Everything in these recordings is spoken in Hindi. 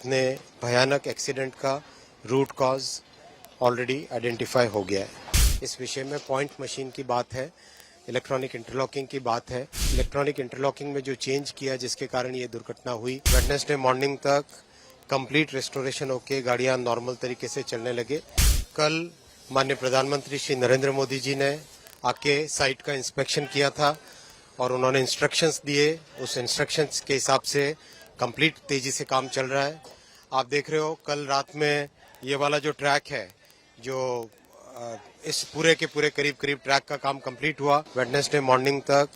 इतने भयानक एक्सीडेंट का रूट कॉज ऑलरेडी आइडेंटिफाई हो गया है। इस विषय में पॉइंट मशीन की बात है, इलेक्ट्रॉनिक इंटरलॉकिंग की बात है। इलेक्ट्रॉनिक इंटरलॉकिंग में जो चेंज किया जिसके कारण ये दुर्घटना हुई, वेडनेसडे मॉर्निंग तक कंप्लीट रेस्टोरेशन होके गाड़ियां नॉर्मल तरीके से चलने लगे। कल माननीय प्रधानमंत्री श्री नरेंद्र मोदी जी ने आके साइट का इंस्पेक्शन किया था और उन्होंने इंस्ट्रक्शंस दिए। उस इंस्ट्रक्शंस के हिसाब से कंप्लीट तेजी से काम चल रहा है। आप देख रहे हो कल रात में ये वाला जो ट्रैक है, जो इस पूरे के पूरे करीब करीब ट्रैक का काम कंप्लीट हुआ। वेडनेसडे मॉर्निंग तक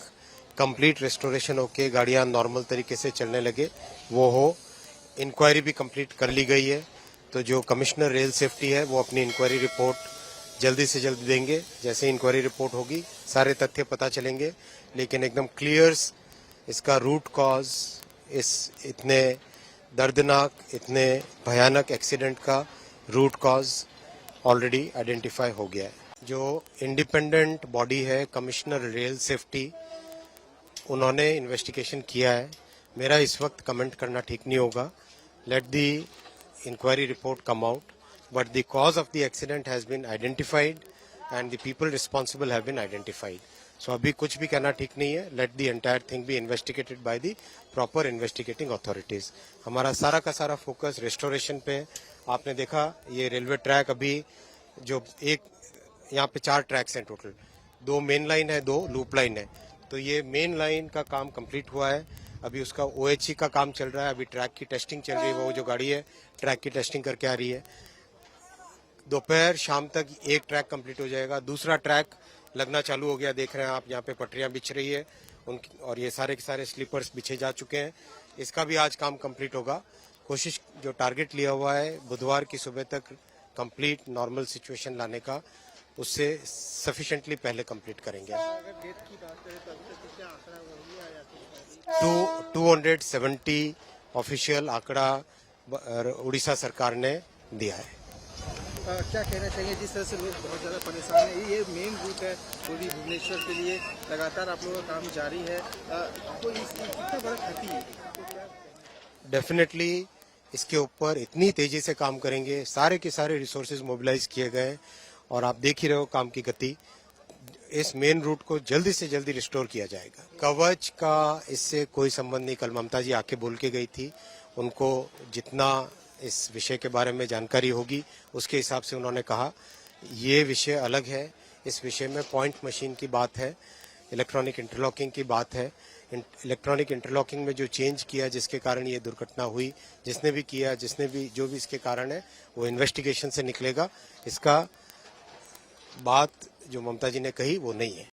कंप्लीट रेस्टोरेशन होके गाड़ियां नॉर्मल तरीके से चलने लगे। वो हो, इंक्वायरी भी कंप्लीट कर ली गई है। तो जो कमिश्नर रेल सेफ्टी है वो अपनी इंक्वायरी रिपोर्ट जल्दी से जल्दी देंगे। जैसे इंक्वायरी रिपोर्ट होगी सारे तथ्य पता चलेंगे, लेकिन एकदम क्लियर इसका रूट कॉज, इस इतने दर्दनाक, इतने भयानक एक्सीडेंट का रूट कॉज ऑलरेडी आइडेंटिफाई हो गया है। जो इंडिपेंडेंट बॉडी है कमिश्नर रेल सेफ्टी, उन्होंने इन्वेस्टिगेशन किया है। मेरा इस वक्त कमेंट करना ठीक नहीं होगा। Let the inquiry report come out, but the cause of the accident has been identified and the people responsible have been identified. So अभी कुछ भी कहना ठीक नहीं है। Let the entire thing be investigated by the proper investigating authorities. हमारा सारा का सारा फोकस रेस्टोरेशन पे। आपने देखा ये रेलवे ट्रैक अभी जो एक यहाँ पे 4 ट्रैक्स हैं टोटल, 2 मेन लाइन है, 2 लूप लाइन है। तो ये मेन लाइन का काम कंप्लीट हुआ है। अभी उसका OHE का काम चल रहा है। अभी ट्रैक की टेस्टिंग चल रही है। वो जो गाड़ी है ट्रैक की टेस्टिंग करके आ रही है। दोपहर शाम तक एक ट्रैक कंप्लीट हो जाएगा। दूसरा ट्रैक लगना चालू हो गया। देख रहे हैं आप यहाँ पे पटरियां बिछ रही है उनकी, और ये सारे के सारे स्लीपर्स बिछे जा चुके हैं। इसका भी आज काम कंप्लीट होगा। कोशिश जो टारगेट लिया हुआ है बुधवार की सुबह तक कंप्लीट नॉर्मल सिचुएशन लाने का, उससे सफिशिएंटली पहले कंप्लीट करेंगे। 270 ऑफिशियल आंकड़ा उड़ीसा सरकार ने दिया है। क्या कहना चाहिए, जिस तरह से लोग बहुत ज़्यादा परेशान हैं, ये मेन रूट है पूरी भुवनेश्वर के लिए, लगातार आप लोगों का काम जारी है, तो कितना बड़ा क्षति है? डेफिनेटली इसके ऊपर इतनी तेजी से काम करेंगे। सारे के सारे रिसोर्सेज मोबिलाइज किए गए और आप देख ही रहे हो काम की गति। इस मेन रूट को जल्दी से जल्दी रिस्टोर किया जाएगा। कवच का इससे कोई संबंध नहीं। कल ममता जी आके बोल के गई थी, उनको जितना इस विषय के बारे में जानकारी होगी उसके हिसाब से उन्होंने कहा। ये विषय अलग है। इस विषय में पॉइंट मशीन की बात है, इलेक्ट्रॉनिक इंटरलॉकिंग की बात है। इलेक्ट्रॉनिक इंटरलॉकिंग में जो चेंज किया जिसके कारण ये दुर्घटना हुई, जिसने भी किया, जिसने भी जो भी इसके कारण है वो इन्वेस्टिगेशन से निकलेगा। इसका बात जो ममता जी ने कही वो नहीं है।